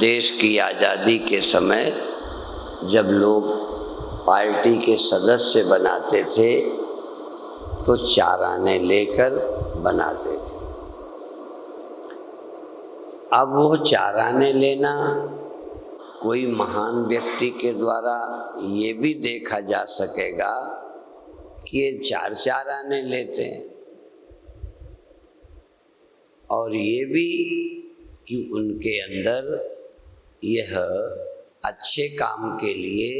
देश की आज़ादी के समय जब लोग पार्टी के सदस्य बनाते थे तो 4 आने लेकर बनाते थे। अब वो 4 आने लेना कोई महान व्यक्ति के द्वारा ये भी देखा जा सकेगा कि ये 4 आने लेते हैं, और ये भी कि उनके अंदर यह अच्छे काम के लिए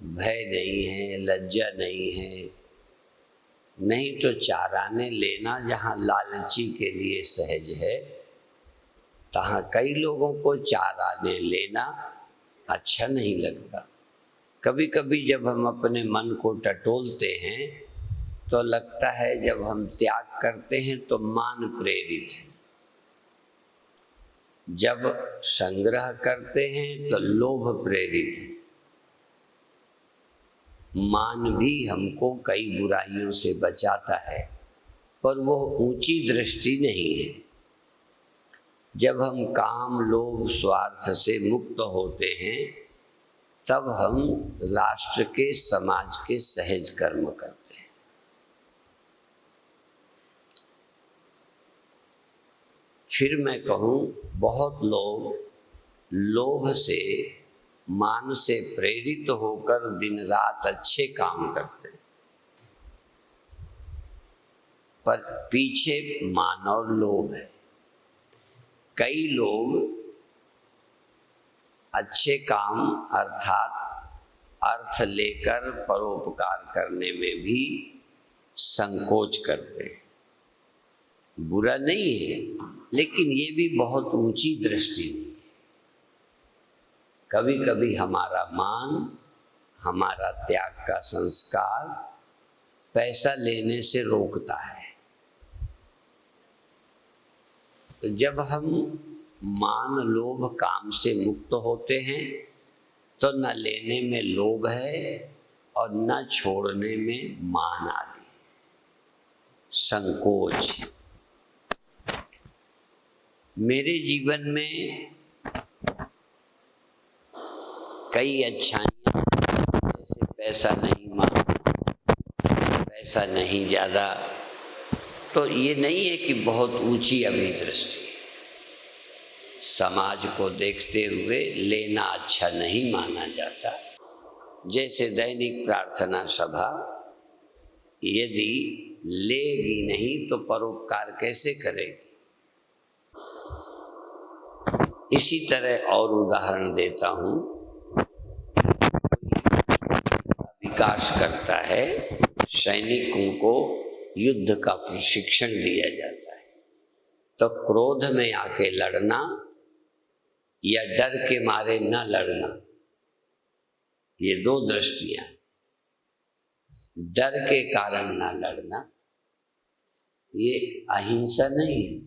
भय नहीं है, लज्जा नहीं है। नहीं तो 4 आने लेना जहाँ लालची के लिए सहज है, तहाँ कई लोगों को 4 आने लेना अच्छा नहीं लगता। कभी कभी जब हम अपने मन को टटोलते हैं तो लगता है जब हम त्याग करते हैं तो मान प्रेरित है, जब संग्रह करते हैं तो लोभ प्रेरित है। मान भी हमको कई बुराइयों से बचाता है, पर वो ऊंची दृष्टि नहीं है। जब हम काम, लोभ, स्वार्थ से मुक्त होते हैं तब हम राष्ट्र के, समाज के सहज कर्म करते हैं। फिर मैं कहूँ, बहुत लोग लोभ से, मान से प्रेरित होकर दिन रात अच्छे काम करते हैं, पर पीछे मान और लोभ है। कई लोग अच्छे काम अर्थात अर्थ लेकर परोपकार करने में भी संकोच करते हैं। बुरा नहीं है, लेकिन ये भी बहुत ऊंची दृष्टि नहीं है। कभी कभी हमारा मान, हमारा त्याग का संस्कार पैसा लेने से रोकता है। तो जब हम मान, लोभ, काम से मुक्त होते हैं तो न लेने में लोभ है और न छोड़ने में मान आदि, संकोच। मेरे जीवन में कई अच्छाइयाँ, जैसे पैसा नहीं मांगना, पैसा नहीं ज़्यादा, तो ये नहीं है कि बहुत ऊंची अभी दृष्टि। समाज को देखते हुए लेना अच्छा नहीं माना जाता। जैसे दैनिक प्रार्थना सभा यदि लेगी नहीं तो परोपकार कैसे करेगी। इसी तरह और उदाहरण देता हूँ, विकास करता है, सैनिकों को युद्ध का प्रशिक्षण दिया जाता है, तो क्रोध में आके लड़ना या डर के मारे न लड़ना, ये 2 दृष्टियां। डर के कारण न लड़ना ये अहिंसा नहीं है,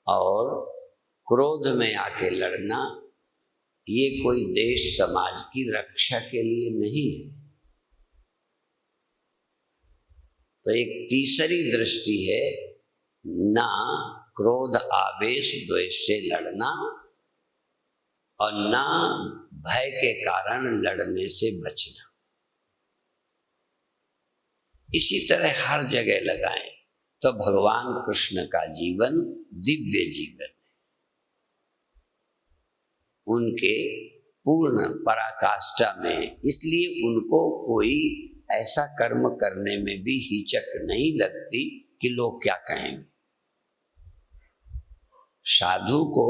और क्रोध में आके लड़ना ये कोई देश समाज की रक्षा के लिए नहीं है। तो एक तीसरी दृष्टि है, ना क्रोध, आवेश, द्वेष से लड़ना और ना भय के कारण लड़ने से बचना। इसी तरह हर जगह लगाएं तो भगवान कृष्ण का जीवन दिव्य जीवन है। उनके पूर्ण पराकाष्ठा में, इसलिए उनको कोई ऐसा कर्म करने में भी हिचक नहीं लगती कि लोग क्या कहेंगे। साधु को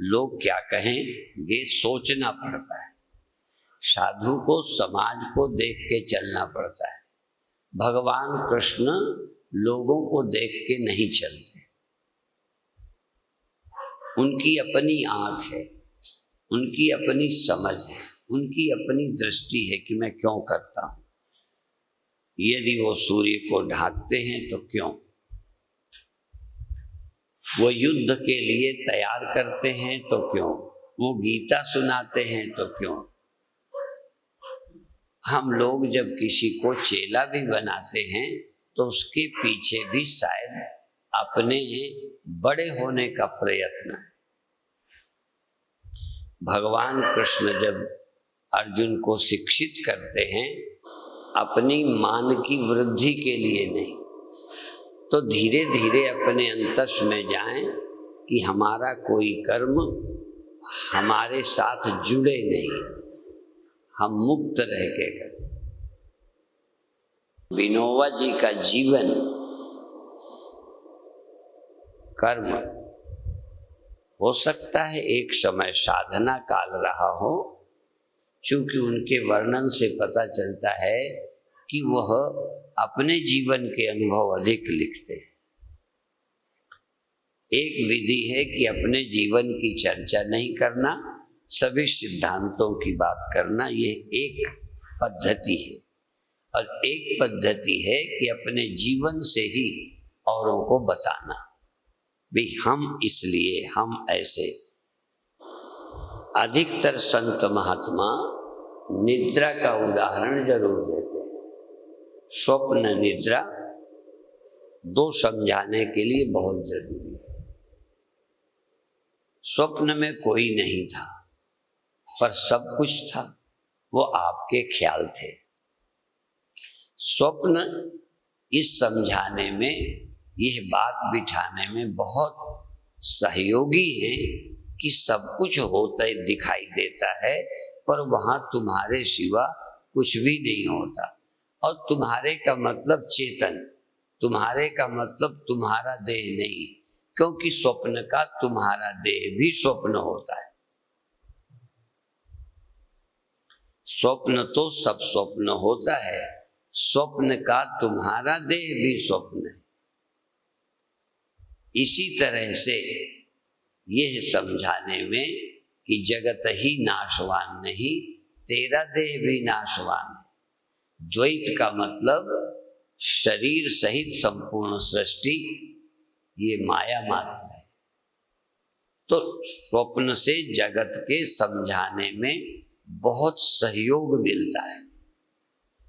लोग क्या कहेंगे सोचना पड़ता है। साधु को समाज को देख के चलना पड़ता है। भगवान कृष्ण लोगों को देख के नहीं चलते। उनकी अपनी आंख है, उनकी अपनी समझ है, उनकी अपनी दृष्टि है कि मैं क्यों करता हूं। यदि वो सूर्य को ढांकते हैं तो क्यों, वो युद्ध के लिए तैयार करते हैं तो क्यों, वो गीता सुनाते हैं तो क्यों। हम लोग जब किसी को चेला भी बनाते हैं तो उसके पीछे भी शायद अपने बड़े होने का प्रयत्न है। भगवान कृष्ण जब अर्जुन को शिक्षित करते हैं अपनी मान की वृद्धि के लिए नहीं, तो धीरे धीरे अपने अंतस में जाएं कि हमारा कोई कर्म हमारे साथ जुड़े नहीं, हम मुक्त रह के करें। विनोबा जी का जीवन कर्म हो सकता है एक समय साधना काल रहा हो, चूंकि उनके वर्णन से पता चलता है कि वह अपने जीवन के अनुभव अधिक लिखते हैं। एक विधि है कि अपने जीवन की चर्चा नहीं करना, सभी सिद्धांतों की बात करना, ये एक पद्धति है। और एक पद्धति है कि अपने जीवन से ही औरों को बताना, भी हम इसलिए, हम ऐसे। अधिकतर संत महात्मा निद्रा का उदाहरण जरूर देते हैं। स्वप्न निद्रा दो समझाने के लिए बहुत जरूरी है। स्वप्न में कोई नहीं था पर सब कुछ था, वो आपके ख्याल थे। स्वप्न इस समझाने में, यह बात बिठाने में बहुत सहयोगी है कि सब कुछ होता ही दिखाई देता है पर वहाँ तुम्हारे सिवा कुछ भी नहीं होता। और तुम्हारे का मतलब चेतन, तुम्हारे का मतलब तुम्हारा देह नहीं, क्योंकि स्वप्न का तुम्हारा देह भी स्वप्न होता है। स्वप्न तो सब स्वप्न होता है, स्वप्न का तुम्हारा देह भी स्वप्न है। इसी तरह से यह समझाने में कि जगत ही नाशवान नहीं, तेरा देह भी नाशवान है। द्वैत का मतलब शरीर सहित संपूर्ण सृष्टि ये माया मात्र है। तो स्वप्न से जगत के समझाने में बहुत सहयोग मिलता है।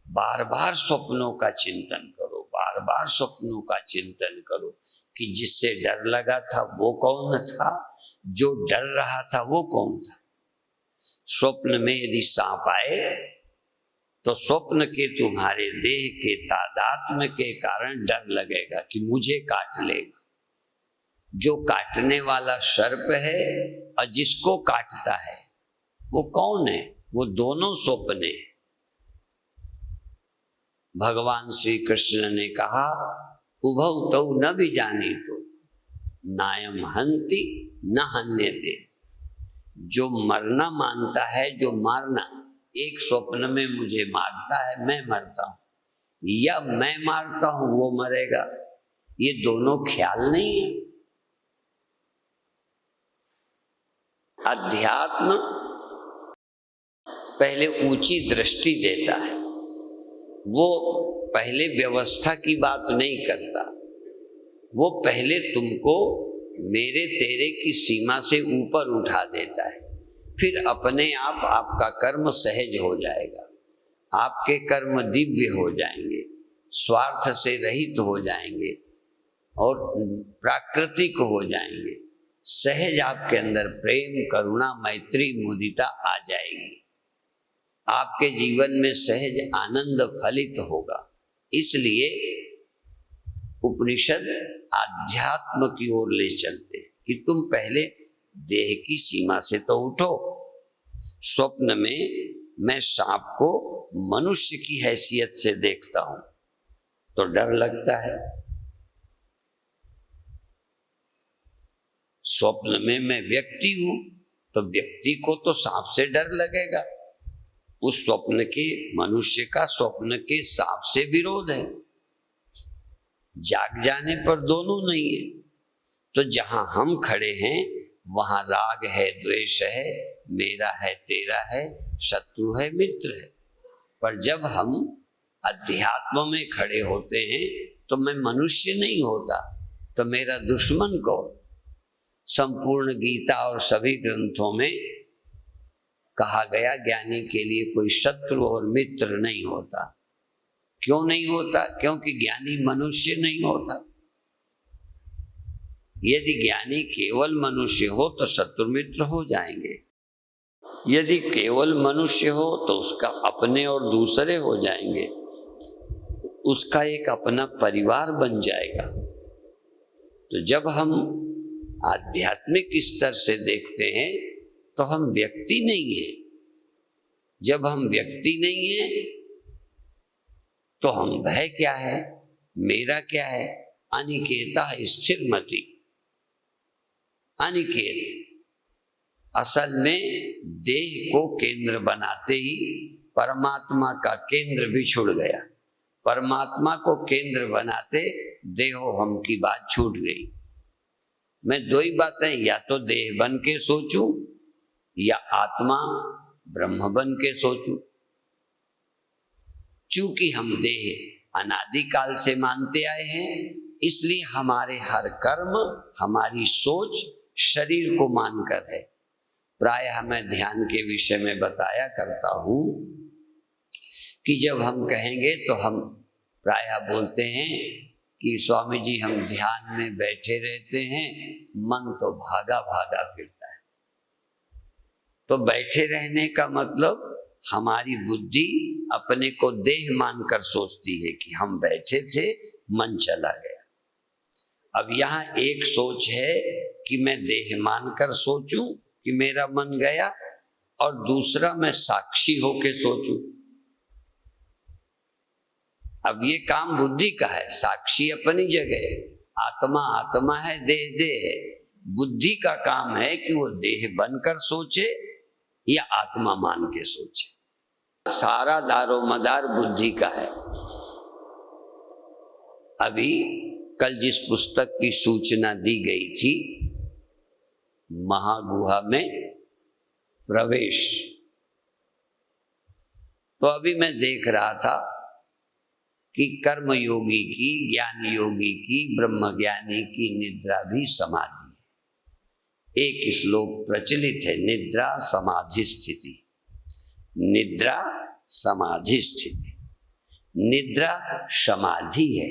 बार बार स्वप्नों का चिंतन करो, बार बार स्वप्नों का चिंतन करो कि जिससे डर लगा था वो कौन था, जो डर रहा था वो कौन था। स्वप्न में यदि सांप आए तो स्वप्न के तुम्हारे देह के तादात्म्य के कारण डर लगेगा कि मुझे काट लेगा। जो काटने वाला सर्प है और जिसको काटता है वो कौन है? वो दोनों स्वप्न है। भगवान श्री कृष्ण ने कहा उभौ तौ न भी जानी तो नायम हंति न हन्यते। जो मरना मानता है, जो मारना, एक स्वप्न में मुझे मारता है मैं मरता हूं, या मैं मारता हूं वो मरेगा, ये दोनों ख्याल नहीं है। अध्यात्म पहले ऊंची दृष्टि देता है, वो पहले व्यवस्था की बात नहीं करता, वो पहले तुमको मेरे तेरे की सीमा से ऊपर उठा देता है। फिर अपने आप आपका कर्म सहज हो जाएगा, आपके कर्म दिव्य हो जाएंगे, स्वार्थ से रहित हो जाएंगे और प्राकृतिक हो जाएंगे। सहज आपके अंदर प्रेम, करुणा, मैत्री, मुदिता आ जाएगी। आपके जीवन में सहज आनंद फलित होगा। इसलिए उपनिषद आध्यात्म की ओर ले चलते हैं कि तुम पहले देह की सीमा से तो उठो। स्वप्न में मैं सांप को मनुष्य की हैसियत से देखता हूं तो डर लगता है। स्वप्न में मैं व्यक्ति हूं तो व्यक्ति को तो सांप से डर लगेगा। उस स्वप्न के, मनुष्य का स्वप्न के सांप से विरोध है। जाग जाने पर दोनों नहीं है। तो जहां हम खड़े हैं वहां राग है, द्वेष है, मेरा है, तेरा है, शत्रु है, मित्र है। पर जब हम अध्यात्म में खड़े होते हैं तो मैं मनुष्य नहीं होता तो मेरा दुश्मन कौन? संपूर्ण गीता और सभी ग्रंथों में कहा गया ज्ञानी के लिए कोई शत्रु और मित्र नहीं होता। क्यों नहीं होता? क्योंकि ज्ञानी मनुष्य नहीं होता। यदि ज्ञानी केवल मनुष्य हो तो शत्रु मित्र हो जाएंगे, यदि केवल मनुष्य हो तो उसका अपने और दूसरे हो जाएंगे, उसका एक अपना परिवार बन जाएगा। तो जब हम आध्यात्मिक स्तर से देखते हैं तो हम व्यक्ति नहीं हैं। जब हम व्यक्ति नहीं हैं तो हम भय क्या है, मेरा क्या है, अनिकेता स्थिरमति। अनिकेत असल में देह को केंद्र बनाते ही परमात्मा का केंद्र भी छूट गया। परमात्मा को केंद्र बनाते देहो हम की बात छूट गई। मैं दो ही बातें, या तो देह बन के सोचूं या आत्मा ब्रह्म बन के सोचूं। चूंकि हम देह अनादिकाल से मानते आए हैं, इसलिए हमारे हर कर्म, हमारी सोच शरीर को मानकर है। प्रायः मैं ध्यान के विषय में बताया करता हूं कि जब हम कहेंगे तो हम प्रायः बोलते हैं कि स्वामी जी हम ध्यान में बैठे रहते हैं, मन तो भागा भागा फिरता है। तो बैठे रहने का मतलब हमारी बुद्धि अपने को देह मानकर सोचती है कि हम बैठे थे, मन चला गया। अब यहाँ एक सोच है कि मैं देह मानकर सोचूं कि मेरा मन गया, और दूसरा मैं साक्षी होके सोचूं। अब ये काम बुद्धि का है, साक्षी अपनी जगह है, आत्मा आत्मा है, देह देह है। बुद्धि का काम है कि वो देह बनकर सोचे या आत्मा मान के सोचे। सारा दारो मदार बुद्धि का है। अभी कल जिस पुस्तक की सूचना दी गई थी, महागुहा में प्रवेश, तो अभी मैं देख रहा था कि कर्म योगी की, ज्ञान योगी की, ब्रह्म ज्ञानी की निद्रा भी समाधि है। एक श्लोक प्रचलित है, निद्रा समाधि स्थिति। निद्रा समाधि स्थिति, निद्रा समाधि है।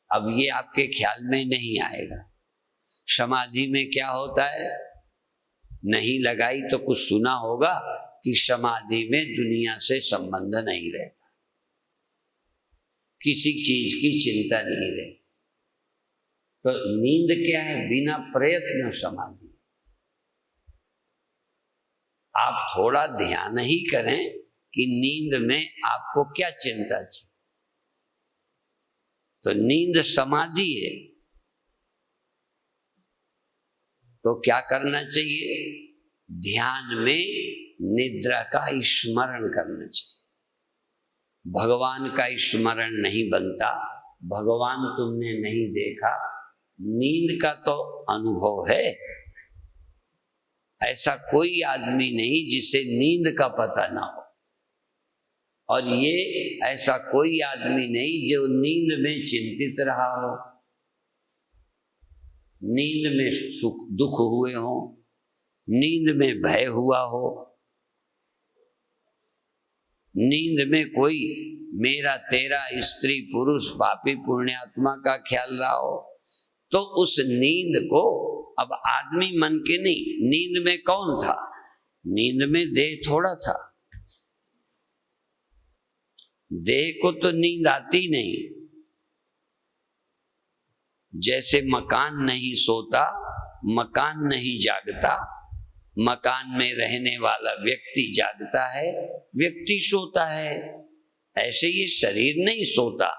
अब ये आपके ख्याल में नहीं आएगा। समाधि में क्या होता है, नहीं लगाई तो कुछ सुना होगा कि समाधि में दुनिया से संबंध नहीं रहता, किसी चीज की चिंता नहीं रहती। तो नींद क्या है, बिना प्रयत्न समाधि। आप थोड़ा ध्यान ही करें कि नींद में आपको क्या चिंता थी, तो नींद समाधि है। तो क्या करना चाहिए, ध्यान में निद्रा का स्मरण करना चाहिए। भगवान का स्मरण नहीं बनता, भगवान तुमने नहीं देखा, नींद का तो अनुभव है। ऐसा कोई आदमी नहीं जिसे नींद का पता ना हो, और ये ऐसा कोई आदमी नहीं जो नींद में चिंतित रहा हो, नींद में सुख दुख हुए हो, नींद में भय हुआ हो, नींद में कोई मेरा तेरा स्त्री पुरुष पापी पुण्यात्मा का ख्याल रहा हो। तो उस नींद को, अब आदमी मन के नहीं, नींद में कौन था, नींद में देह थोड़ा था। देह को तो नींद आती नहीं। जैसे मकान नहीं सोता, मकान नहीं जागता, मकान में रहने वाला व्यक्ति जागता है, व्यक्ति सोता है, ऐसे ये शरीर नहीं सोता,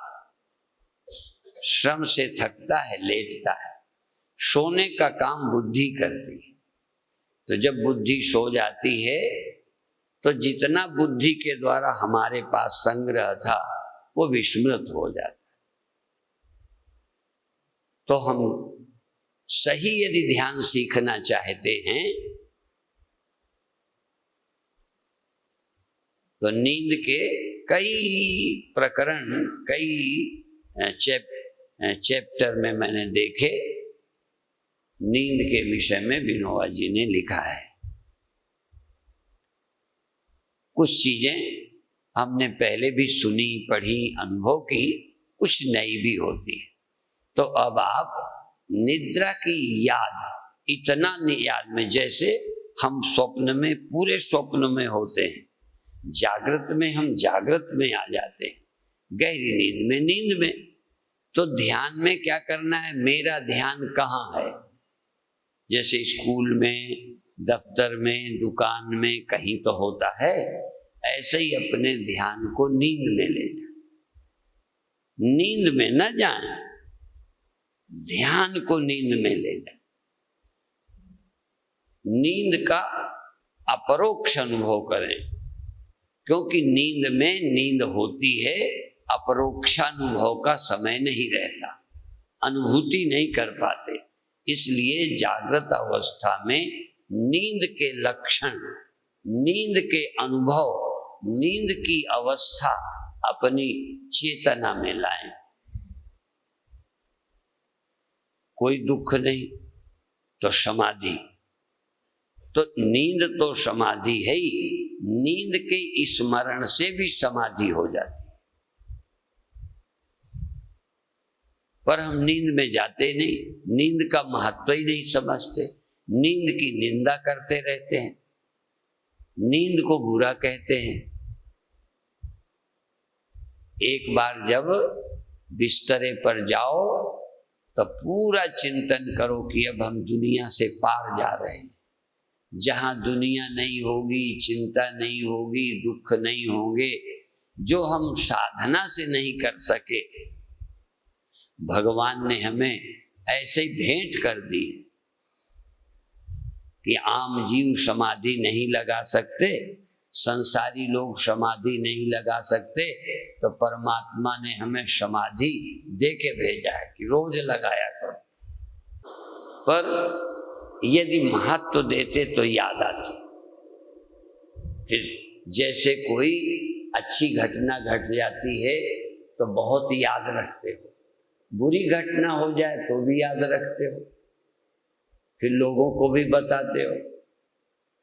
श्रम से थकता है, लेटता है। सोने का काम बुद्धि करती है। तो जब बुद्धि सो जाती है तो जितना बुद्धि के द्वारा हमारे पास संग्रह था वो विस्मृत हो जाता है। तो हम सही यदि ध्यान सीखना चाहते हैं तो नींद के कई प्रकरण, कई चैप्टर में मैंने देखे, नींद के विषय में विनोबा जी ने लिखा है। कुछ चीजें हमने पहले भी सुनी, पढ़ी, अनुभव की, कुछ नई भी होती है। तो अब आप निद्रा की याद इतना याद में, जैसे हम स्वप्न में, पूरे स्वप्न में होते हैं, जागृत में हम जागृत में आ जाते हैं, गहरी नींद में नींद में। तो ध्यान में क्या करना है, मेरा ध्यान कहाँ है। जैसे स्कूल में, दफ्तर में, दुकान में कहीं तो होता है, ऐसे ही अपने ध्यान को नींद में ले जाए। नींद में न जाए, ध्यान को नींद में ले जाए। नींद का अपरोक्ष अनुभव करें, क्योंकि नींद में नींद होती है, अपरोक्षानुभव का समय नहीं रहता, अनुभूति नहीं कर पाते। इसलिए जागृत अवस्था में नींद के लक्षण, नींद के अनुभव, नींद की अवस्था अपनी चेतना में लाएं। कोई दुख नहीं तो समाधि, तो नींद तो समाधि है ही, नींद के स्मरण से भी समाधि हो जाती है। पर हम नींद में जाते नहीं, नींद का महत्व ही नहीं समझते, नींद की निंदा करते रहते हैं, नींद को बुरा कहते हैं। एक बार जब बिस्तरे पर जाओ तो पूरा चिंतन करो कि अब हम दुनिया से पार जा रहे हैं, जहां दुनिया नहीं होगी, चिंता नहीं होगी, दुख नहीं होंगे, जो हम साधना से नहीं कर सके, भगवान ने हमें ऐसे भेंट कर दी है कि आम जीव समाधि नहीं लगा सकते, संसारी लोग समाधि नहीं लगा सकते, तो परमात्मा ने हमें समाधि दे के भेजा है कि रोज लगाया करो। पर यदि महत्व देते तो याद आती। फिर जैसे कोई अच्छी घटना घट जाती है तो बहुत याद रखते हो, बुरी घटना हो जाए तो भी याद रखते हो, फिर लोगों को भी बताते हो।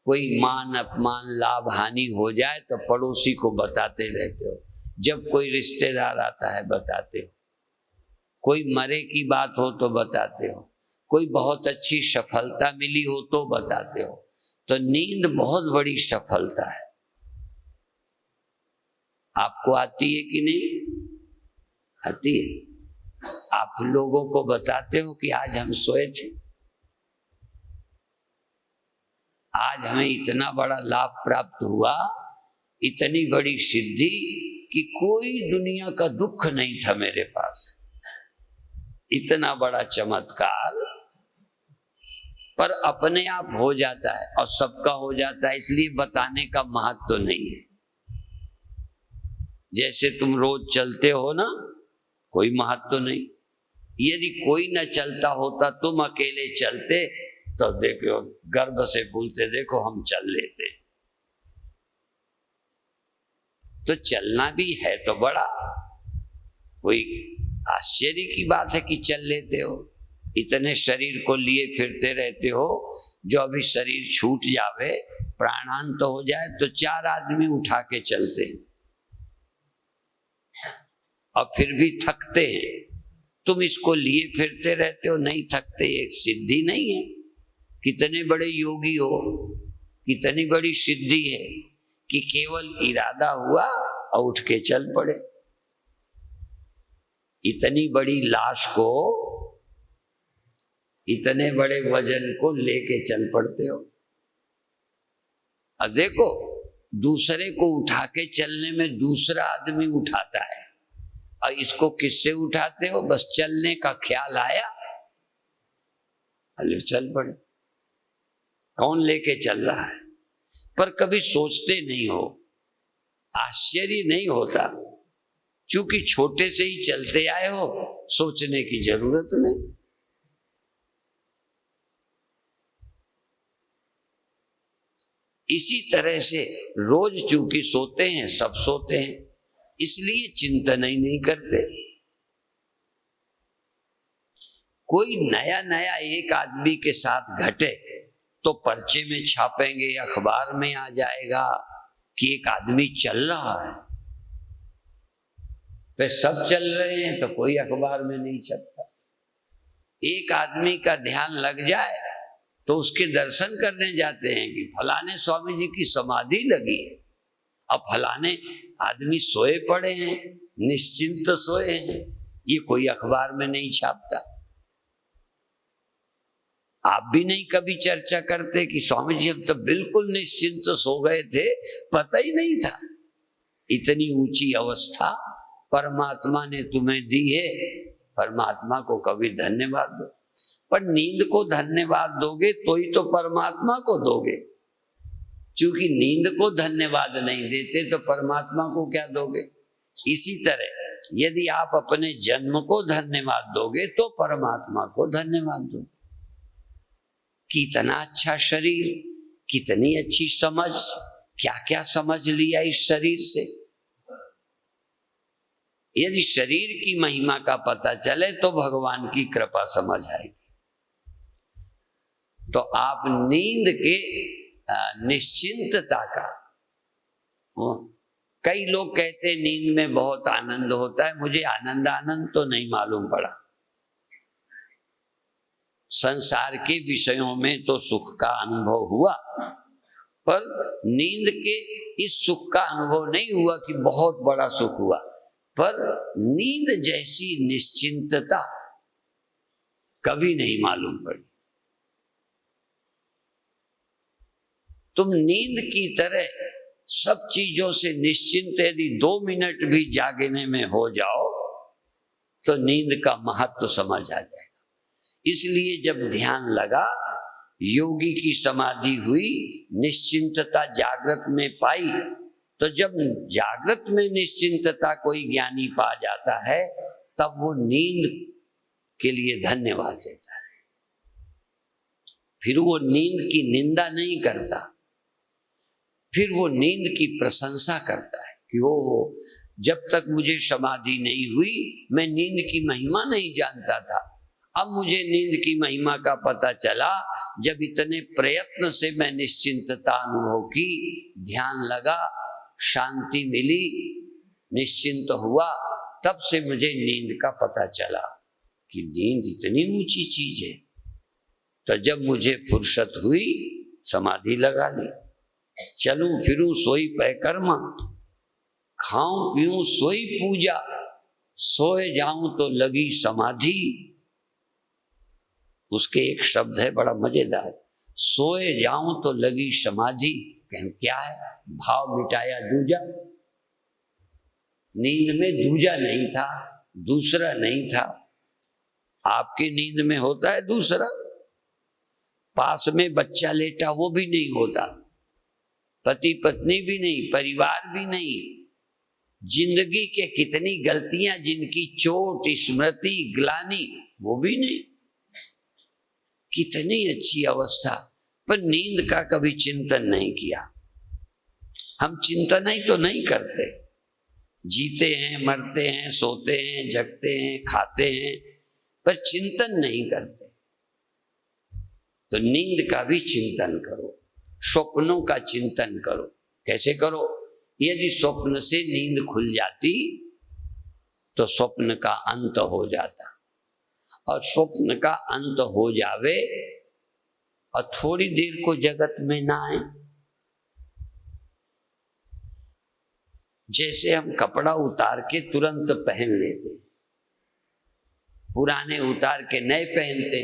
कोई मान अपमान लाभ हानि हो जाए तो पड़ोसी को बताते रहते हो, जब कोई रिश्तेदार आता है बताते हो, कोई मरे की बात हो तो बताते हो, कोई बहुत अच्छी सफलता मिली हो तो बताते हो। तो नींद बहुत बड़ी सफलता है। आपको आती है कि नहीं? आती है। आप लोगों को बताते हो कि आज हम सोए थे, आज हमें इतना बड़ा लाभ प्राप्त हुआ, इतनी बड़ी सिद्धि कि कोई दुनिया का दुख नहीं था मेरे पास, इतना बड़ा चमत्कार। पर अपने आप हो जाता है और सबका हो जाता है, इसलिए बताने का महत्व तो नहीं है। जैसे तुम रोज चलते हो ना, कोई महत्व तो नहीं। यदि कोई न चलता होता, तुम अकेले चलते तो देखो गर्व से बोलते, देखो हम चल लेते। तो चलना भी है तो बड़ा कोई आश्चर्य की बात है कि चल लेते हो। इतने शरीर को लिए फिरते रहते हो, जो अभी शरीर छूट जावे, प्राणांत हो जाए तो 4 आदमी उठा के चलते हैं और फिर भी थकते हैं। तुम इसको लिए फिरते रहते हो, नहीं थकते, एक सिद्धि नहीं है? कितने बड़े योगी हो, कितनी बड़ी सिद्धि है कि केवल इरादा हुआ और उठ के चल पड़े। इतनी बड़ी लाश को, इतने बड़े वजन को लेके चल पड़ते हो। अब देखो, दूसरे को उठा के चलने में दूसरा आदमी उठाता है, और इसको किससे उठाते हो? बस चलने का ख्याल आया, अरे चल पड़े। कौन लेके चल रहा है? पर कभी सोचते नहीं हो, आश्चर्य नहीं होता, क्योंकि छोटे से ही चलते आए हो, सोचने की जरूरत नहीं। इसी तरह से रोज चूंकि सोते हैं, सब सोते हैं, इसलिए चिंतन ही नहीं करते। कोई नया नया एक आदमी के साथ घटे तो पर्चे में छापेंगे, अखबार में आ जाएगा कि एक आदमी चल रहा है। फिर सब चल रहे हैं तो कोई अखबार में नहीं छपता। एक आदमी का ध्यान लग जाए तो उसके दर्शन करने जाते हैं कि फलाने स्वामी जी की समाधि लगी है, अब फलाने आदमी सोए पड़े हैं, निश्चिंत सोए हैं, ये कोई अखबार में नहीं छापता। आप भी नहीं कभी चर्चा करते कि स्वामी जी हम तो बिल्कुल निश्चिंत सो गए थे, पता ही नहीं था। इतनी ऊंची अवस्था परमात्मा ने तुम्हें दी है, परमात्मा को कभी धन्यवाद दो। पर नींद को धन्यवाद दोगे तो ही तो परमात्मा को दोगे, क्योंकि नींद को धन्यवाद नहीं देते तो परमात्मा को क्या दोगे। इसी तरह यदि आप अपने जन्म को धन्यवाद दोगे तो परमात्मा को धन्यवाद दोगे। कितना अच्छा शरीर, कितनी अच्छी समझ, क्या क्या समझ लिया इस शरीर से। यदि शरीर की महिमा का पता चले तो भगवान की कृपा समझ आएगी। तो आप नींद के निश्चिंतता का, कई लोग कहते हैं नींद में बहुत आनंद होता है, मुझे आनंद तो नहीं मालूम पड़ा। संसार के विषयों में तो सुख का अनुभव हुआ, पर नींद के इस सुख का अनुभव नहीं हुआ कि बहुत बड़ा सुख हुआ। पर नींद जैसी निश्चिंतता कभी नहीं मालूम पड़ी। तुम नींद की तरह सब चीजों से निश्चिंत यदि 2 मिनट भी जागने में हो जाओ तो नींद का महत्व समझ आ जाएगा। इसलिए जब ध्यान लगा, योगी की समाधि हुई, निश्चिंतता जागृत में पाई, तो जब जागृत में निश्चिंतता कोई ज्ञानी पा जाता है तब वो नींद के लिए धन्यवाद देता है। फिर वो नींद की निंदा नहीं करता, फिर वो नींद की प्रशंसा करता है कि वो जब तक मुझे समाधि नहीं हुई मैं नींद की महिमा नहीं जानता था, अब मुझे नींद की महिमा का पता चला जब इतने प्रयत्न से मैं निश्चिंतता अनुभव की, ध्यान लगा, शांति मिली, निश्चिंत हुआ, तब से मुझे नींद का पता चला कि नींद इतनी ऊंची चीज है। तो जब मुझे फुर्सत हुई समाधि लगा ली, चलूं फिरूं सोई पैकर्मा, खाऊं पीऊं सोई पूजा, सोए जाऊं तो लगी समाधि। उसके एक शब्द है बड़ा मजेदार, सोए जाऊं तो लगी समाधि। क्या है? भाव मिटाया दूजा। नींद में दूजा नहीं था, दूसरा नहीं था। आपकी नींद में होता है दूसरा, पास में बच्चा लेटा वो भी नहीं होता, पति पत्नी भी नहीं, परिवार भी नहीं, जिंदगी के कितनी गलतियां जिनकी चोट, स्मृति, ग्लानि, वो भी नहीं। कितनी अच्छी अवस्था, पर नींद का कभी चिंतन नहीं किया। हम चिंतन ही तो नहीं करते, जीते हैं, मरते हैं, सोते हैं, जगते हैं, खाते हैं, पर चिंतन नहीं करते। तो नींद का भी चिंतन करो, स्वप्नों का चिंतन करो। कैसे करो? यदि स्वप्न से नींद खुल जाती तो स्वप्न का अंत हो जाता, और स्वप्न का अंत हो जावे और थोड़ी देर को जगत में ना आए। जैसे हम कपड़ा उतार के तुरंत पहन लेते, पुराने उतार के नए पहनते,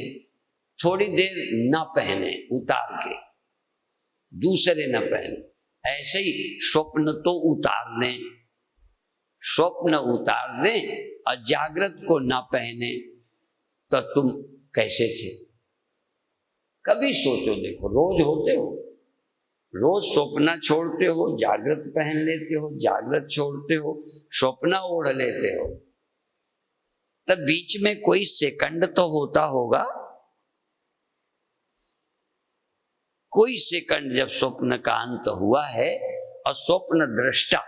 थोड़ी देर ना पहने, उतार के दूसरे न पहने। ऐसे ही स्वप्न तो उतार दें, स्वप्न उतार दें और जागृत को ना पहने, तो तुम कैसे थे? कभी सोचो, देखो, रोज होते हो, रोज स्वप्न छोड़ते हो, जागृत पहन लेते हो, जागृत छोड़ते हो, स्वप्न ओढ़ लेते हो, तब बीच में कोई सेकंड तो होता होगा। कोई सेकंड जब स्वप्न का अंत हुआ है और स्वप्न दृष्टा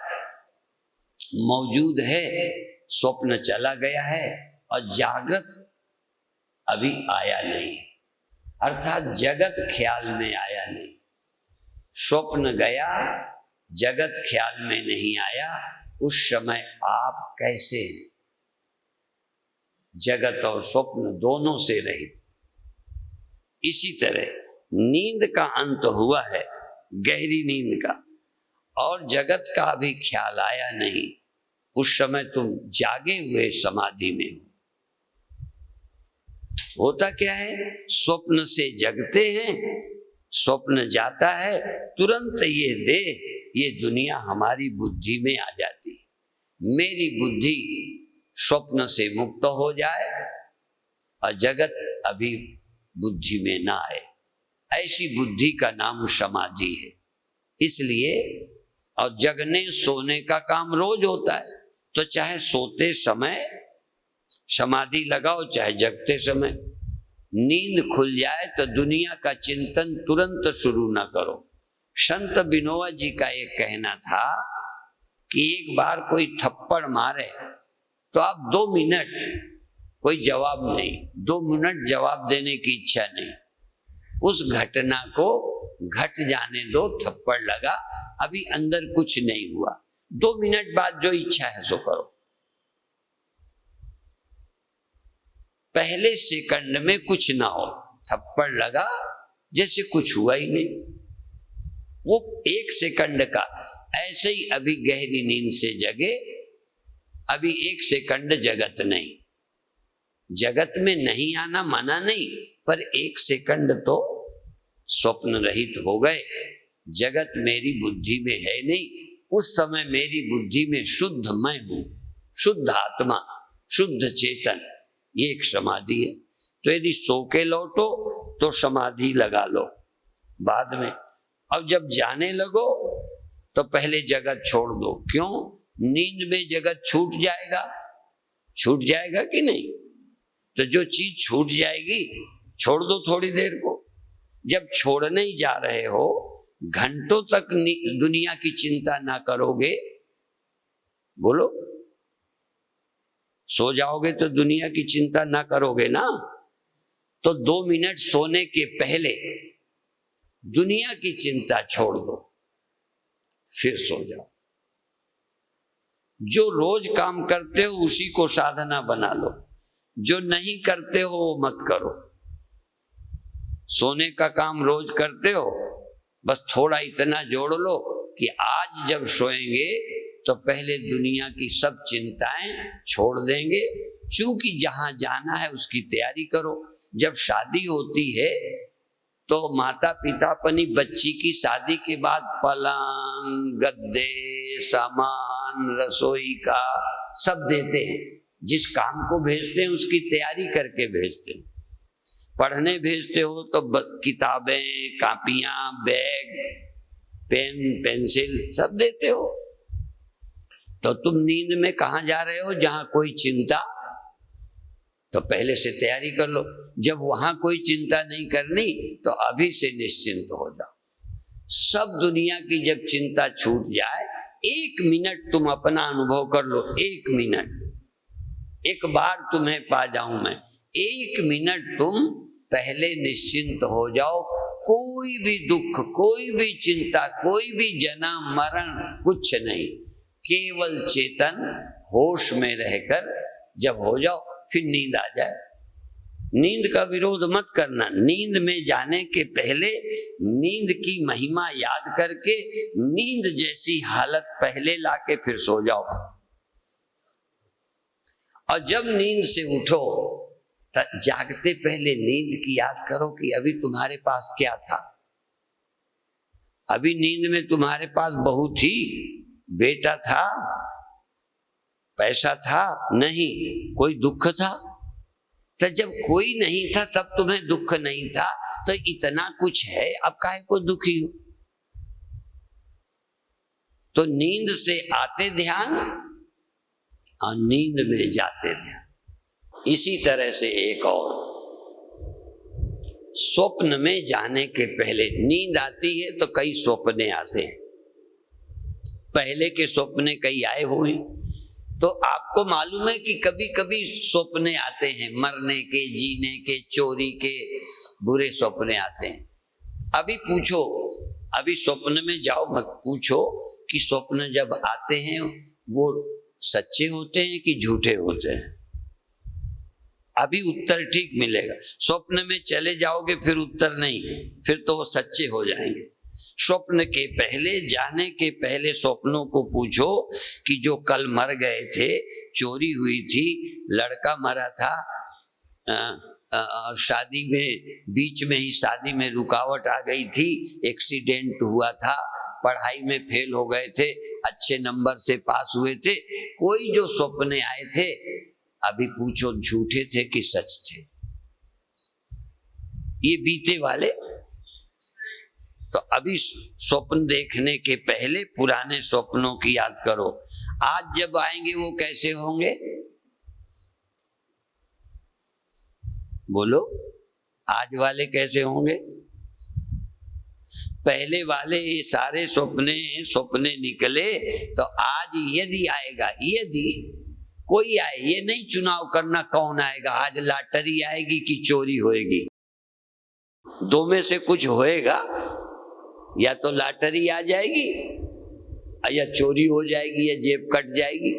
मौजूद है, स्वप्न चला गया है और जागृत अभी आया नहीं, अर्थात जगत ख्याल में आया नहीं। स्वप्न गया, जगत ख्याल में नहीं आया, उस समय आप कैसे हैं? जगत और स्वप्न दोनों से रहित। इसी तरह नींद का अंत हुआ है, गहरी नींद का, और जगत का अभी ख्याल आया नहीं, उस समय तुम जागे हुए समाधि में हो। होता क्या है, स्वप्न से जगते हैं, स्वप्न जाता है, तुरंत ये देह, ये दुनिया हमारी बुद्धि में आ जाती है। मेरी बुद्धि स्वप्न से मुक्त हो जाए और जगत अभी बुद्धि में ना आए, ऐसी बुद्धि का नाम समाधि है। इसलिए और जगने सोने का काम रोज होता है, तो चाहे सोते समय समाधि लगाओ, चाहे जगते समय। नींद खुल जाए तो दुनिया का चिंतन तुरंत शुरू ना करो। संत बिनोवा जी का एक कहना था कि एक बार कोई थप्पड़ मारे तो आप 2 मिनट कोई जवाब नहीं, 2 मिनट जवाब देने की इच्छा नहीं, उस घटना को घट जाने दो। थप्पड़ लगा, अभी अंदर कुछ नहीं हुआ, 2 मिनट बाद जो इच्छा है सो करो। पहले सेकंड में कुछ ना हो, थप्पड़ लगा जैसे कुछ हुआ ही नहीं, वो 1 सेकंड का। ऐसे ही अभी गहरी नींद से जगे, अभी 1 सेकंड जगत नहीं, जगत में नहीं आना मना नहीं, पर 1 सेकंड तो स्वप्न रहित हो गए। जगत मेरी बुद्धि में है नहीं, उस समय मेरी बुद्धि में शुद्ध मैं हूं, शुद्ध आत्मा, शुद्ध चेतन, ये एक समाधि है। तो यदि सो के लौटो तो समाधि लगा लो बाद में, अब जब जाने लगो तो पहले जगत छोड़ दो। क्यों? नींद में जगत छूट जाएगा, छूट जाएगा कि नहीं? तो जो चीज छूट जाएगी छोड़ दो थोड़ी देर को। जब छोड़ने ही जा रहे हो, घंटों तक दुनिया की चिंता ना करोगे, बोलो, सो जाओगे तो दुनिया की चिंता ना करोगे ना, तो 2 मिनट सोने के पहले दुनिया की चिंता छोड़ दो, फिर सो जाओ। जो रोज काम करते हो उसी को साधना बना लो, जो नहीं करते हो वो मत करो। सोने का काम रोज करते हो, बस थोड़ा इतना जोड़ लो कि आज जब सोएंगे तो पहले दुनिया की सब चिंताएं छोड़ देंगे, क्योंकि जहां जाना है उसकी तैयारी करो। जब शादी होती है तो माता पिता अपनी बच्ची की शादी के बाद पलंग, गद्दे, सामान, रसोई का सब देते हैं। जिस काम को भेजते हैं उसकी तैयारी करके भेजते हैं। पढ़ने भेजते हो तो किताबें, कापियां, बैग, पेन, पेंसिल सब देते हो। तो तुम नींद में कहां जा रहे हो? जहां कोई चिंता, तो पहले से तैयारी कर लो। जब वहां कोई चिंता नहीं करनी तो अभी से निश्चिंत हो जाओ। सब दुनिया की जब चिंता छूट जाए, 1 मिनट तुम अपना अनुभव कर लो, 1 मिनट, एक बार तुम्हें पा जाऊं मैं, 1 मिनट तुम पहले निश्चिंत हो जाओ। कोई भी दुख, कोई भी चिंता, कोई भी जन्म मरण कुछ नहीं, केवल चेतन होश में रहकर जब हो जाओ, फिर नींद आ जाए। नींद का विरोध मत करना। नींद में जाने के पहले नींद की महिमा याद करके नींद जैसी हालत पहले लाके फिर सो जाओ। और जब नींद से उठो तो जागते पहले नींद की याद करो कि अभी तुम्हारे पास क्या था। अभी नींद में तुम्हारे पास बहू थी, बेटा था, पैसा था? नहीं। कोई दुख था? तो जब कोई नहीं था तब तुम्हें दुख नहीं था, तो इतना कुछ है, अब काहे को दुखी हो? तो नींद से आते ध्यान और नींद में जाते ध्यान। इसी तरह से एक और, स्वप्न में जाने के पहले नींद आती है तो कई स्वप्ने आते हैं। पहले के स्वप्ने कई आए हुए, तो आपको मालूम है कि कभी कभी स्वप्ने आते हैं, मरने के, जीने के, चोरी के, बुरे स्वप्ने आते हैं। अभी पूछो, अभी स्वप्न में जाओ, मत पूछो कि स्वप्न जब आते हैं वो सच्चे होते हैं कि झूठे होते हैं? अभी उत्तर ठीक मिलेगा। स्वप्न में चले जाओगे फिर उत्तर नहीं, फिर तो वो सच्चे हो जाएंगे। स्वप्न के पहले, जाने के पहले स्वप्नों को पूछो कि जो कल मर गए थे, चोरी हुई थी, लड़का मरा था, शादी में बीच में ही शादी में रुकावट आ गई थी, एक्सीडेंट हुआ था, पढ़ाई में फेल हो गए थे, अच्छे नंबर से पास हुए थे, कोई जो सपने आए थे, अभी पूछो झूठे थे कि सच थे? ये बीते वाले। तो अभी स्वप्न देखने के पहले पुराने स्वप्नों की याद करो। आज जब आएंगे वो कैसे होंगे? बोलो, आज वाले कैसे होंगे? पहले वाले ये सारे सपने निकले, तो आज यदि आएगा, यदि कोई आए, ये नहीं चुनाव करना कौन आएगा, आज लॉटरी आएगी कि चोरी होएगी, दो में से कुछ होएगा, या तो लॉटरी आ जाएगी या चोरी हो जाएगी या जेब कट जाएगी।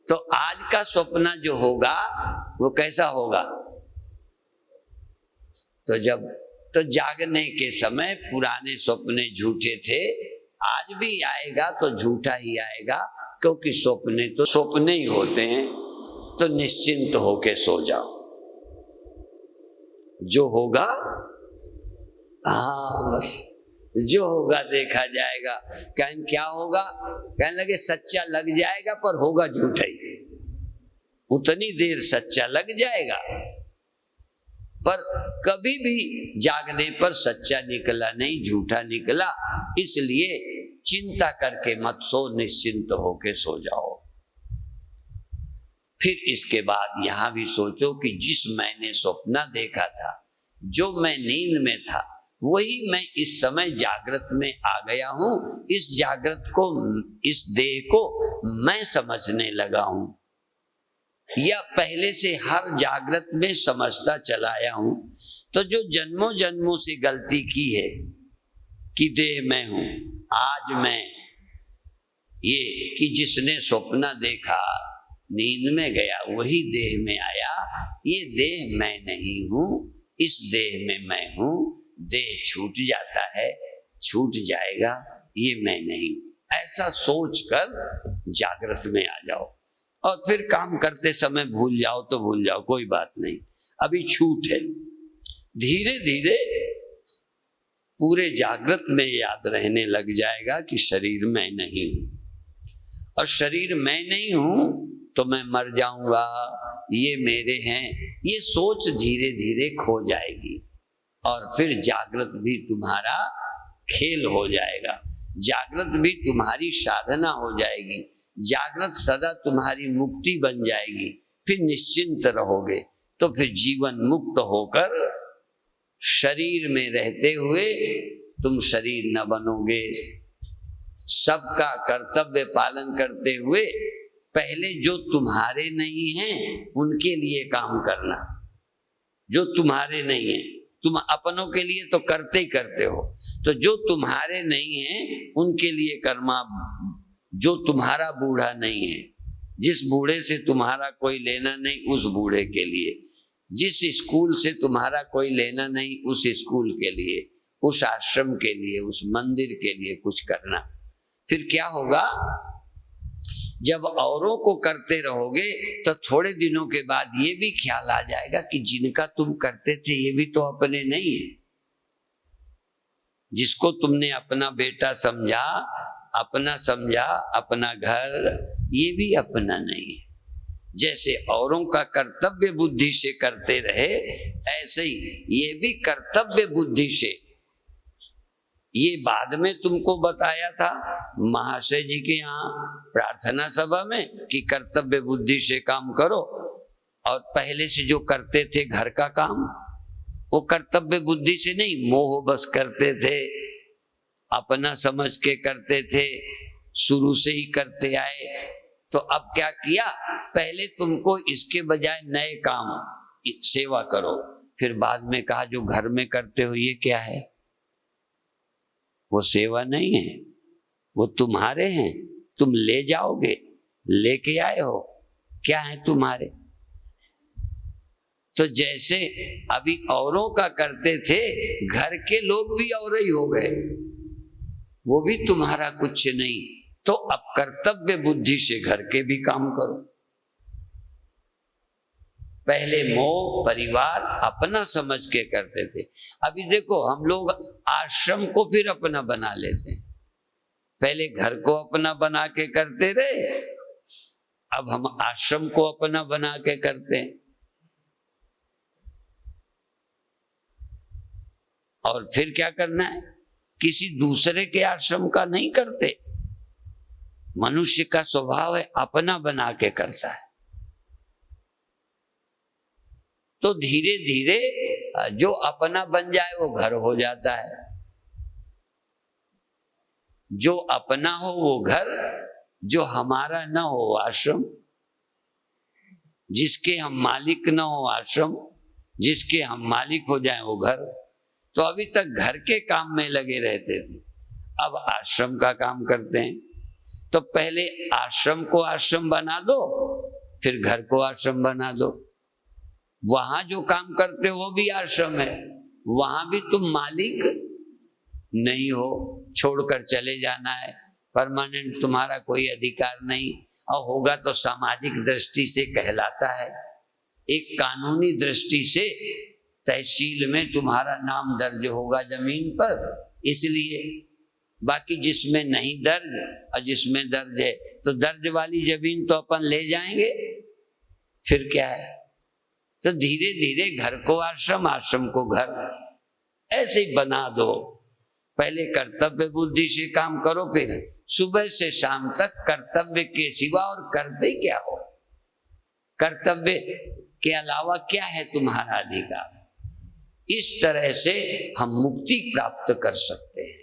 तो आज का सपना जो होगा वो कैसा होगा? तो जागने के समय पुराने सपने झूठे थे, आज भी आएगा तो झूठा ही आएगा, क्योंकि सपने तो सपने ही होते हैं। तो निश्चिंत होके सो जाओ, जो होगा, हाँ बस जो होगा देखा जाएगा। कहीं क्या होगा? कहने लगे सच्चा लग जाएगा पर होगा झूठा ही। उतनी देर सच्चा लग जाएगा पर कभी भी जागने पर सच्चा निकला नहीं, झूठा निकला। इसलिए चिंता करके मत सो, निश्चिंत होके सो जाओ। फिर इसके बाद यहां भी सोचो कि जिस मैंने सपना देखा था, जो मैं नींद में था, वही मैं इस समय जागृत में आ गया हूं। इस जागृत को, इस देह को मैं समझने लगा हूं, या पहले से हर जागृत में समझता चला आया हूं। तो जो जन्मों जन्मों से गलती की है कि देह में हूं, आज मैं ये कि जिसने सपना देखा, नींद में गया, वही देह में आया। ये देह मैं नहीं हूं, इस देह में मैं हूं। देह छूट जाता है, छूट जाएगा, ये मैं नहीं। ऐसा सोचकर जागृत में आ जाओ, और फिर काम करते समय भूल जाओ तो भूल जाओ, कोई बात नहीं, अभी छूट है। धीरे धीरे पूरे जागृत में याद रहने लग जाएगा कि शरीर मैं नहीं हूं, और शरीर मैं नहीं हूं तो मैं मर जाऊंगा, ये मेरे हैं, ये सोच धीरे धीरे खो जाएगी। और फिर जागृत भी तुम्हारा खेल हो जाएगा, जागृत भी तुम्हारी साधना हो जाएगी, जागृत सदा तुम्हारी मुक्ति बन जाएगी। फिर निश्चिंत रहोगे। तो फिर जीवन मुक्त होकर शरीर में रहते हुए तुम शरीर न बनोगे। सबका कर्तव्य पालन करते हुए पहले जो तुम्हारे नहीं हैं उनके लिए काम करना। जो तुम्हारे नहीं है, तुम अपनों के लिए तो करते ही करते हो, तो जो तुम्हारे नहीं है उनके लिए कर्मा। जो तुम्हारा बूढ़ा नहीं है, जिस बूढ़े से तुम्हारा कोई लेना नहीं, उस बूढ़े के लिए। जिस स्कूल से तुम्हारा कोई लेना नहीं, उस स्कूल के लिए, उस आश्रम के लिए, उस मंदिर के लिए कुछ करना। फिर क्या होगा? जब औरों को करते रहोगे तो थोड़े दिनों के बाद ये भी ख्याल आ जाएगा कि जिनका तुम करते थे ये भी तो अपने नहीं है। जिसको तुमने अपना बेटा समझा, अपना घर, ये भी अपना नहीं है। जैसे औरों का कर्तव्य बुद्धि से करते रहे, ऐसे ही ये भी कर्तव्य बुद्धि से। ये बाद में तुमको बताया था महाशय जी के यहाँ प्रार्थना सभा में कि कर्तव्य बुद्धि से काम करो, और पहले से जो करते थे घर का काम, वो कर्तव्य बुद्धि से नहीं, मोह बस करते थे, अपना समझ के करते थे, शुरू से ही करते आए। तो अब क्या किया? पहले तुमको इसके बजाय नए काम, सेवा करो। फिर बाद में कहा जो घर में करते हो ये क्या है? वो सेवा नहीं है, वो तुम्हारे हैं। तुम ले जाओगे, लेके आए हो, क्या है तुम्हारे? तो जैसे अभी औरों का करते थे, घर के लोग भी और ही हो गए, वो भी तुम्हारा कुछ नहीं। तो अब कर्तव्य बुद्धि से घर के भी काम करो। पहले मोह परिवार अपना समझ के करते थे, अभी देखो हम लोग आश्रम को फिर अपना बना लेते हैं। पहले घर को अपना बना के करते रहे, अब हम आश्रम को अपना बना के करते हैं। और फिर क्या करना है? किसी दूसरे के आश्रम का नहीं करते। मनुष्य का स्वभाव है अपना बना के करता है। तो धीरे धीरे जो अपना बन जाए वो घर हो जाता है, जो अपना हो वो घर, जो हमारा न हो आश्रम, जिसके हम मालिक न हो आश्रम, जिसके हम मालिक हो जाए वो घर। तो अभी तक घर के काम में लगे रहते थे, अब आश्रम का काम करते हैं। तो पहले आश्रम को आश्रम बना दो, फिर घर को आश्रम बना दो। वहां जो काम करते हो वो भी आश्रम है, वहां भी तुम मालिक नहीं हो, छोड़कर चले जाना है, परमानेंट तुम्हारा कोई अधिकार नहीं। और होगा तो सामाजिक दृष्टि से कहलाता है, एक कानूनी दृष्टि से तहसील में तुम्हारा नाम दर्ज होगा जमीन पर, इसलिए। बाकी जिसमें नहीं दर्ज और जिसमें दर्ज है, तो दर्ज वाली जमीन तो अपन ले जाएंगे, फिर क्या है। तो धीरे धीरे घर को आश्रम, आश्रम को घर, ऐसे ही बना दो। पहले कर्तव्य बुद्धि से काम करो, फिर सुबह से शाम तक कर्तव्य के सिवा और करते क्या हो? कर्तव्य के अलावा क्या है तुम्हारा अधिकार? इस तरह से हम मुक्ति प्राप्त कर सकते हैं।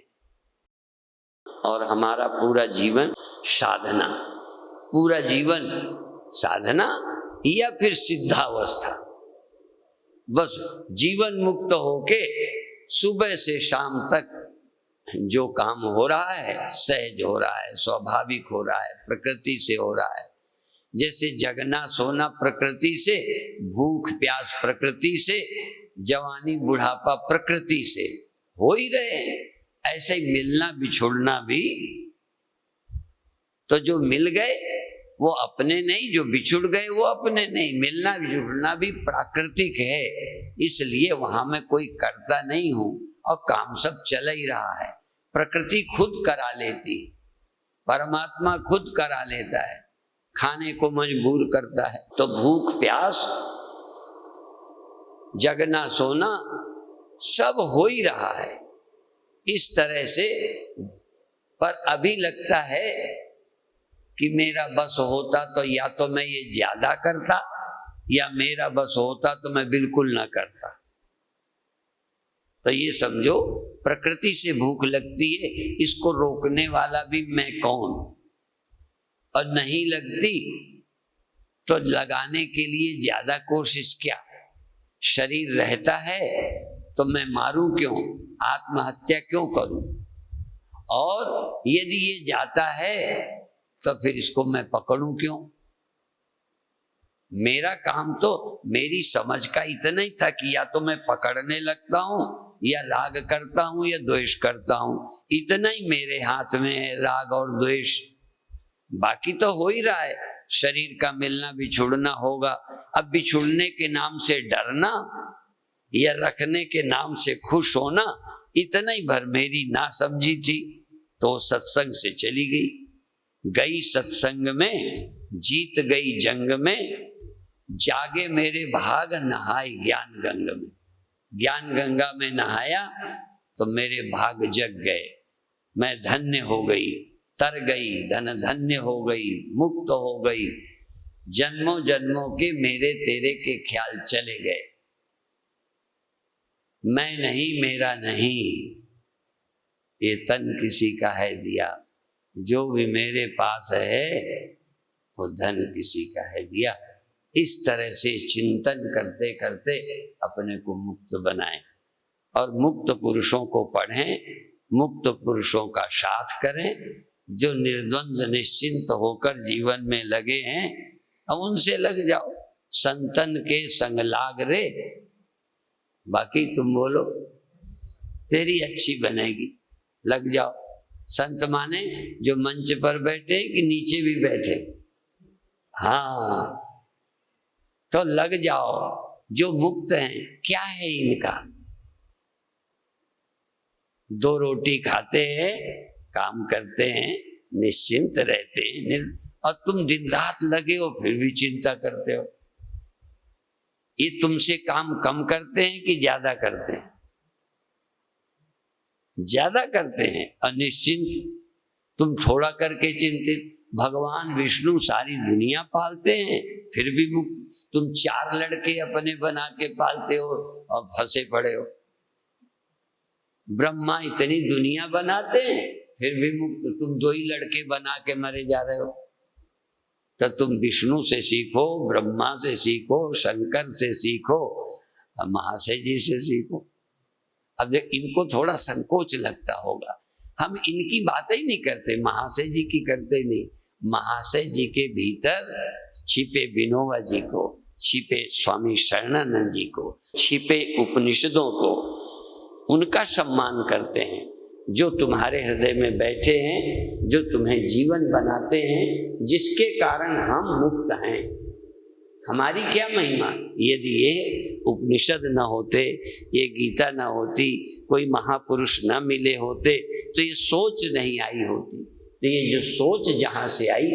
और हमारा पूरा जीवन साधना, पूरा जीवन साधना या फिर सिद्धावस्था, बस जीवन मुक्त होके सुबह से शाम तक जो काम हो रहा है सहज हो रहा है, स्वाभाविक हो रहा है, प्रकृति से हो रहा है। जैसे जगना सोना प्रकृति से, भूख प्यास प्रकृति से, जवानी बुढ़ापा प्रकृति से हो ही रहे हैं, ऐसे ही मिलना बिछुड़ना भी। तो जो मिल गए वो अपने नहीं, जो बिछुड़ गए वो अपने नहीं। मिलना बिछुड़ना भी प्राकृतिक है, इसलिए वहां मैं कोई करता नहीं हूं और काम सब चल ही रहा है। प्रकृति खुद करा लेती है, परमात्मा खुद करा लेता है, खाने को मजबूर करता है। तो भूख प्यास, जगना सोना सब हो ही रहा है इस तरह से। पर अभी लगता है कि मेरा बस होता तो या तो मैं ये ज्यादा करता, या मेरा बस होता तो मैं बिल्कुल ना करता। तो ये समझो, प्रकृति से भूख लगती है, इसको रोकने वाला भी मैं कौन? और नहीं लगती तो लगाने के लिए ज्यादा कोशिश क्या? शरीर रहता है तो मैं मारूं क्यों, आत्महत्या क्यों करूं? और यदि ये जाता है तो फिर इसको मैं पकड़ूं क्यों? मेरा काम तो मेरी समझ का इतना ही था कि या तो मैं पकड़ने लगता हूं, या राग करता हूं, या द्वेष करता हूं। इतना ही मेरे हाथ में है, राग और द्वेष। बाकी तो हो ही रहा है, शरीर का मिलना बिछुड़ना होगा। अब बिछुड़ने के नाम से डरना या रखने के नाम से खुश होना, इतना ही भर मेरी ना समझी थी, तो सत्संग से चली गई सत्संग में, जीत गई जंग में, जागे मेरे भाग नहाए ज्ञान गंग में। ज्ञान गंगा में नहाया तो मेरे भाग जग गए, मैं धन्य हो गई, तर गई, धन धन्य हो गई, मुक्त हो गई। जन्मों जन्मों के मेरे तेरे के ख्याल चले गए। मैं नहीं मेरा नहीं, ये तन किसी का है दिया, जो भी मेरे पास है वो धन किसी का है दिया। इस तरह से चिंतन करते करते अपने को मुक्त बनाएं, और मुक्त पुरुषों को पढ़ें, मुक्त पुरुषों का साथ करें, जो निर्द्वंद निश्चिंत होकर जीवन में लगे हैं, अब उनसे लग जाओ। संतन के संग लाग रे, बाकी तुम बोलो तेरी अच्छी बनेगी, लग जाओ। संत माने जो मंच पर बैठे कि नीचे भी बैठे, हाँ, तो लग जाओ। जो मुक्त हैं, क्या है इनका? 2 रोटी खाते हैं, काम करते हैं, निश्चिंत रहते हैं, और तुम दिन रात लगे हो फिर भी चिंता करते हो। ये तुमसे काम कम करते हैं कि ज्यादा करते हैं? ज्यादा करते हैं। अनिश्चिंत तुम थोड़ा करके चिंतित। भगवान विष्णु सारी दुनिया पालते हैं, फिर भी तुम 4 लड़के अपने बना के पालते हो और फंसे पड़े हो। ब्रह्मा इतनी दुनिया बनाते हैं, फिर भी मुक्त तुम 2 ही लड़के बना के मरे जा रहे हो। तो तुम विष्णु से सीखो, ब्रह्मा से सीखो, शंकर से सीखो, महाशय जी से सीखो। अब देख, इनको थोड़ा संकोच लगता होगा, हम इनकी बातें ही नहीं करते, महाशय जी की करते नहीं। महाशय जी के भीतर छिपे विनोबा जी को, छिपे स्वामी शरणानंद जी को, छिपे उपनिषदों को, उनका सम्मान करते हैं, जो तुम्हारे हृदय में बैठे हैं, जो तुम्हें जीवन बनाते हैं, जिसके कारण हम मुक्त हैं। हमारी क्या महिमा? यदि ये उपनिषद न होते, ये गीता न होती, कोई महापुरुष न मिले होते, तो ये सोच नहीं आई होती। तो ये जो सोच जहाँ से आई,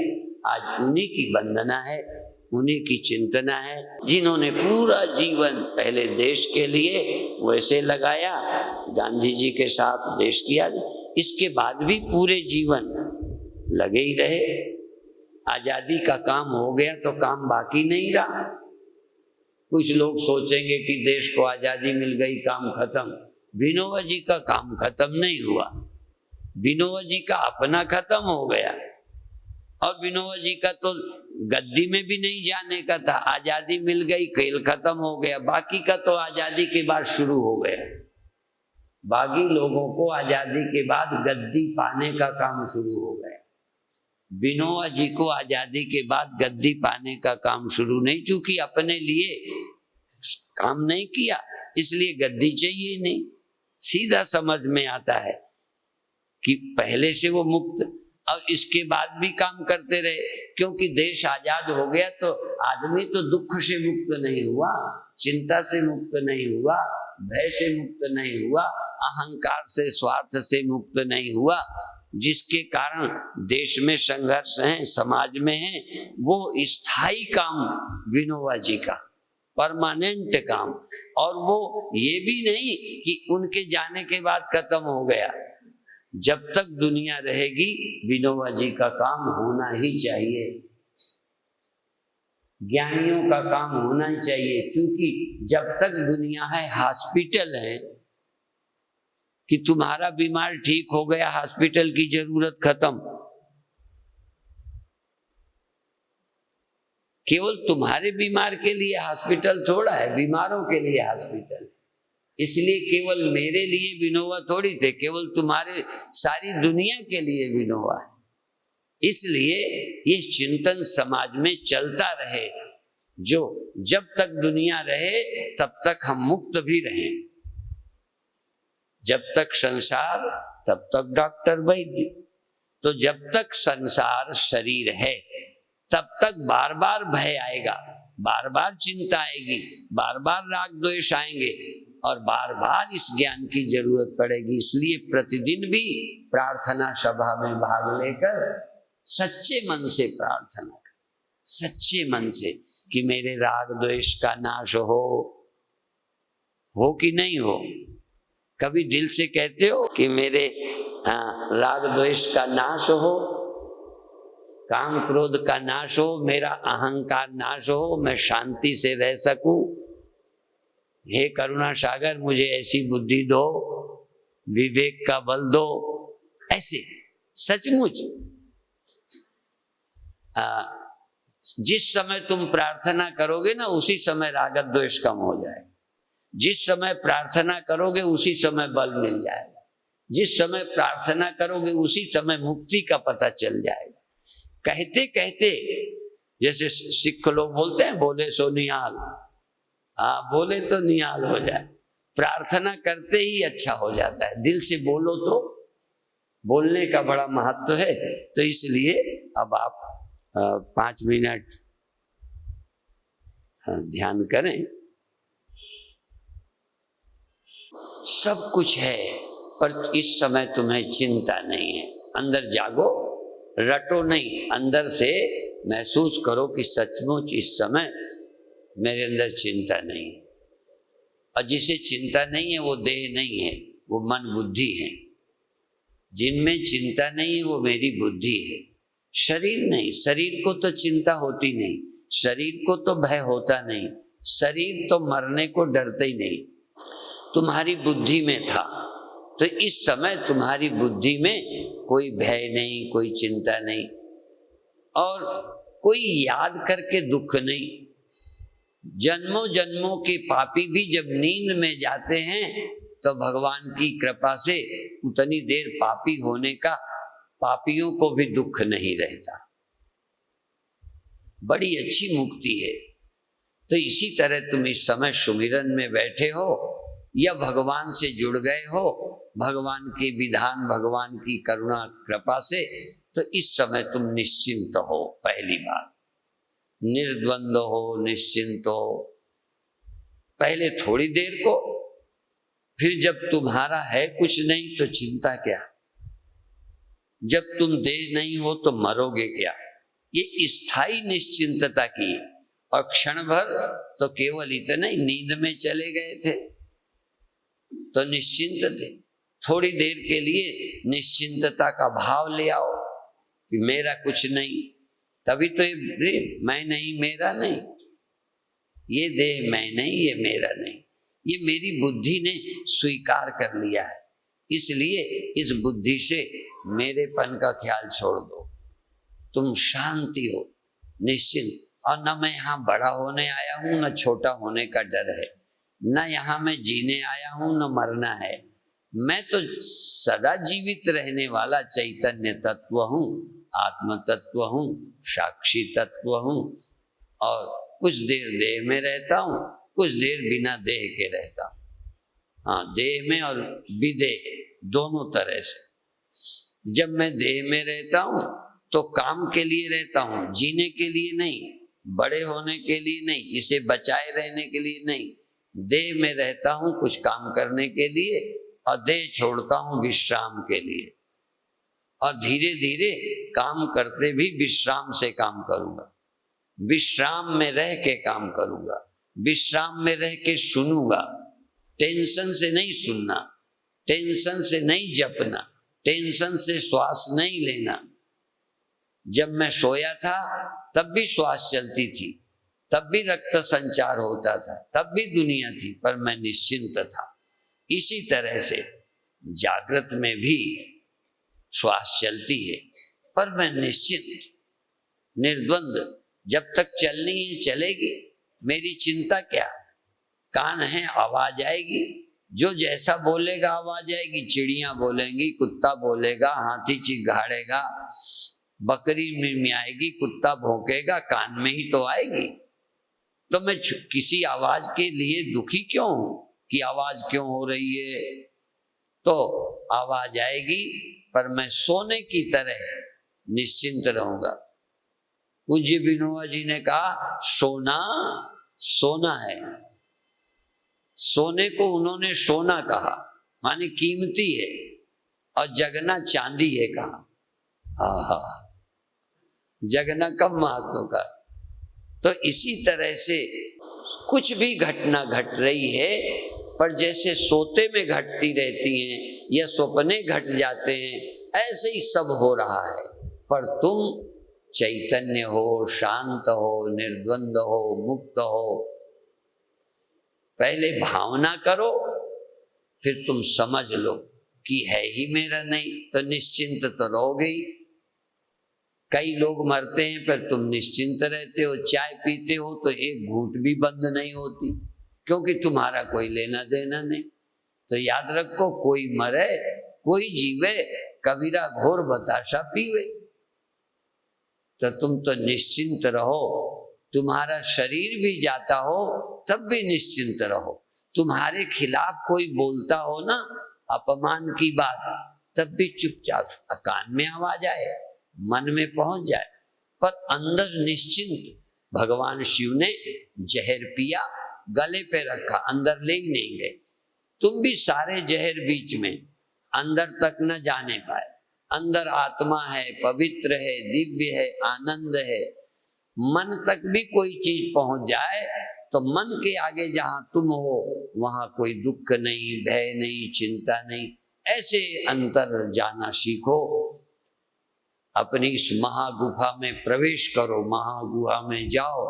आज उन्हीं की वंदना है, उन्हीं की चिंतना है, जिन्होंने पूरा जीवन पहले देश के लिए वैसे लगाया, गांधी जी के साथ देश किया, इसके बाद भी पूरे जीवन लगे ही रहे। आजादी का काम हो गया तो काम बाकी नहीं रहा। कुछ लोग सोचेंगे कि देश को आजादी मिल गई, काम खत्म। विनोबा जी का काम खत्म नहीं हुआ, विनोबा जी का अपना खत्म हो गया, और विनोबा जी का तो गद्दी में भी नहीं जाने का था। आजादी मिल गई, खेल खत्म हो गया। बाकी का तो आजादी के बाद शुरू हो गया। बाकी लोगों को आजादी के बाद गद्दी पाने का काम शुरू हो गया। विनोबा जी को आजादी के बाद गद्दी पाने का काम शुरू नहीं, चूंकि अपने लिए काम नहीं किया, इसलिए गद्दी चाहिए नहीं। सीधा समझ में आता है कि पहले से वो मुक्त, और इसके बाद भी काम करते रहे, क्योंकि देश आजाद हो गया तो आदमी तो दुख से मुक्त नहीं हुआ, चिंता से मुक्त नहीं हुआ, भय से मुक्त नहीं हुआ, अहंकार से, स्वार्थ से मुक्त नहीं हुआ, जिसके कारण देश में संघर्ष है, समाज में है। वो स्थायी काम विनोबा जी का, परमानेंट काम। और वो ये भी नहीं कि उनके जाने के बाद खत्म हो गया। जब तक दुनिया रहेगी विनोबा जी का काम होना ही चाहिए, ज्ञानियों का काम होना ही चाहिए, क्योंकि जब तक दुनिया है हॉस्पिटल है कि तुम्हारा बीमार ठीक हो गया, हॉस्पिटल की जरूरत खत्म। केवल तुम्हारे बीमार के लिए हॉस्पिटल थोड़ा है, बीमारों के लिए हॉस्पिटल है। इसलिए केवल मेरे लिए विनोबा थोड़ी थे, केवल तुम्हारे, सारी दुनिया के लिए विनोबा है। इसलिए ये चिंतन समाज में चलता रहे, जो जब तक दुनिया रहे तब तक हम मुक्त भी रहें। जब तक संसार तब तक डॉक्टर वैद्य। तो जब तक संसार शरीर है तब तक बार बार भय आएगा, बार बार चिंता आएगी, बार बार राग द्वेष आएंगे, और बार बार इस ज्ञान की जरूरत पड़ेगी। इसलिए प्रतिदिन भी प्रार्थना सभा में भाग लेकर सच्चे मन से प्रार्थना कर, सच्चे मन से, कि मेरे राग द्वेष का नाश हो कि नहीं हो। कभी दिल से कहते हो कि मेरे राग द्वेष का नाश हो, काम क्रोध का नाश हो, मेरा अहंकार नाश हो, मैं शांति से रह सकूं। हे करुणा सागर, मुझे ऐसी बुद्धि दो, विवेक का बल दो। ऐसे सचमुच जिस समय तुम प्रार्थना करोगे ना, उसी समय राग द्वेष कम हो जाएगा। जिस समय प्रार्थना करोगे उसी समय बल मिल जाएगा। जिस समय प्रार्थना करोगे उसी समय मुक्ति का पता चल जाएगा। कहते कहते, जैसे सिख लोग बोलते हैं, बोले सो निहाल। हाँ, बोले तो निहाल हो जाए। प्रार्थना करते ही अच्छा हो जाता है। दिल से बोलो तो बोलने का बड़ा महत्व है। तो इसलिए अब आप 5 मिनट ध्यान करें। सब कुछ है पर इस समय तुम्हें चिंता नहीं है। अंदर जागो, रटो नहीं, अंदर से महसूस करो कि सचमुच इस समय मेरे अंदर चिंता नहीं है। और जिसे चिंता नहीं है वो देह नहीं है, वो मन बुद्धि है। जिनमें चिंता नहीं है वो मेरी बुद्धि है, शरीर नहीं। शरीर को तो चिंता होती नहीं, शरीर को तो भय होता नहीं, शरीर तो मरने को डरता ही नहीं। तुम्हारी बुद्धि में था, तो इस समय तुम्हारी बुद्धि में कोई भय नहीं, कोई चिंता नहीं, और कोई याद करके दुख नहीं। जन्मों जन्मों के पापी भी जब नींद में जाते हैं तो भगवान की कृपा से उतनी देर पापी होने का पापियों को भी दुख नहीं रहता। बड़ी अच्छी मुक्ति है। तो इसी तरह तुम इस समय सुमिरन में बैठे हो या भगवान से जुड़ गए हो, भगवान के विधान, भगवान की करुणा कृपा से, तो इस समय तुम निश्चिंत हो। पहली बात, निर्द्वंद हो, निश्चिंत हो। पहले थोड़ी देर को, फिर जब तुम्हारा है कुछ नहीं तो चिंता क्या। जब तुम देह नहीं हो तो मरोगे क्या। ये स्थायी निश्चिंतता की। और क्षण भर तो केवल इतना ही, नींद में चले गए थे तो निश्चिंत थे। थोड़ी देर के लिए निश्चिंतता का भाव ले आओ कि मेरा कुछ नहीं। तभी तो ये मैं नहीं, मेरा नहीं, ये देह मैं नहीं, ये मेरा नहीं, ये मेरी बुद्धि ने स्वीकार कर लिया है। इसलिए इस बुद्धि से मेरेपन का ख्याल छोड़ दो। तुम शांति हो, निश्चिंत। और न मैं यहाँ बड़ा होने आया हूँ, न छोटा होने का डर है, न यहाँ मैं जीने आया हूँ न मरना है। मैं तो सदा जीवित रहने वाला चैतन्य तत्व हूँ, आत्म तत्व हूँ, साक्षी तत्व हूँ। और कुछ देर देह में रहता हूँ, कुछ देर बिना देह के रहता हूँ। हाँ, देह में और विदेह दोनों तरह से। जब मैं देह में रहता हूँ तो काम के लिए रहता हूँ, जीने के लिए नहीं, बड़े होने के लिए नहीं, इसे बचाए रहने के लिए नहीं। देह में रहता हूँ कुछ काम करने के लिए, और देह छोड़ता हूँ विश्राम के लिए। और धीरे धीरे काम करते भी विश्राम से काम करूँगा, विश्राम में रह के काम करूँगा, विश्राम में रह के सुनूंगा। टेंशन से नहीं सुनना, टेंशन से नहीं जपना, टेंशन से श्वास नहीं लेना। जब मैं सोया था तब भी श्वास चलती थी, तब भी रक्त संचार होता था, तब भी दुनिया थी, पर मैं निश्चिंत था। इसी तरह से जागृत में भी श्वास चलती है, पर मैं निश्चिंत, निर्द्वंद। जब तक चलनी है चलेगी, मेरी चिंता क्या। कान है, आवाज आएगी, जो जैसा बोलेगा आवाज आएगी। चिड़िया बोलेंगी, कुत्ता बोलेगा, हाथी चिघाड़ेगा, बकरी मिमियाएगी, कुत्ता भौंकेगा, कान में ही तो आएगी। तो मैं किसी आवाज के लिए दुखी क्यों हूं कि आवाज क्यों हो रही है। तो आवाज आएगी, पर मैं सोने की तरह निश्चिंत रहूंगा। पूज्य विनोबा जी ने कहा, सोना सोना है। सोने को उन्होंने सोना कहा, माने कीमती है, और जगना चांदी है कहा। आहा, जगना कब महत्व का। तो इसी तरह से कुछ भी घटना घट रही है, पर जैसे सोते में घटती रहती हैं या सपने घट जाते हैं, ऐसे ही सब हो रहा है। पर तुम चैतन्य हो, शांत हो, निर्द्वंद हो, मुक्त हो। पहले भावना करो, फिर तुम समझ लो कि है ही मेरा नहीं, तो निश्चिंत तो रहोगे ही। कई लोग मरते हैं पर तुम निश्चिंत रहते हो। चाय पीते हो तो एक घूंट भी बंद नहीं होती, क्योंकि तुम्हारा कोई लेना देना नहीं। तो याद रखो, कोई मरे कोई जीवे कबीरा घोर बताशा पीवे। तो तुम तो निश्चिंत रहो, तुम्हारा शरीर भी जाता हो तब भी निश्चिंत रहो। तुम्हारे खिलाफ कोई बोलता हो ना अपमान की बात, तब भी चुपचाप कान में आवाज आए, मन में पहुंच जाए, पर अंदर निश्चिंत। भगवान शिव ने जहर पिया, गले पे रखा, अंदर ले ही नहीं गए। तुम भी सारे जहर बीच में, अंदर तक न जाने पाए। अंदर आत्मा है, पवित्र है, दिव्य है, आनंद है। मन तक भी कोई चीज पहुंच जाए तो मन के आगे जहां तुम हो वहां कोई दुख नहीं, भय नहीं, चिंता नहीं। ऐसे अंतर जाना सीखो। अपनी इस महागुफा में प्रवेश करो, महागुहा में जाओ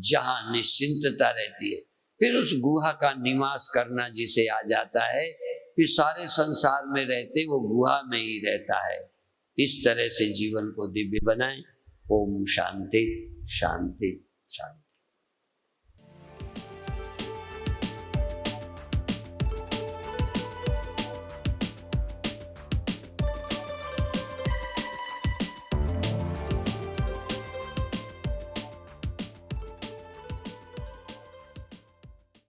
जहां निश्चिंतता रहती है। फिर उस गुहा का निवास करना जिसे आ जाता है, फिर सारे संसार में रहते वो गुहा में ही रहता है। इस तरह से जीवन को दिव्य बनाएं। ओम शांति शांति शांति।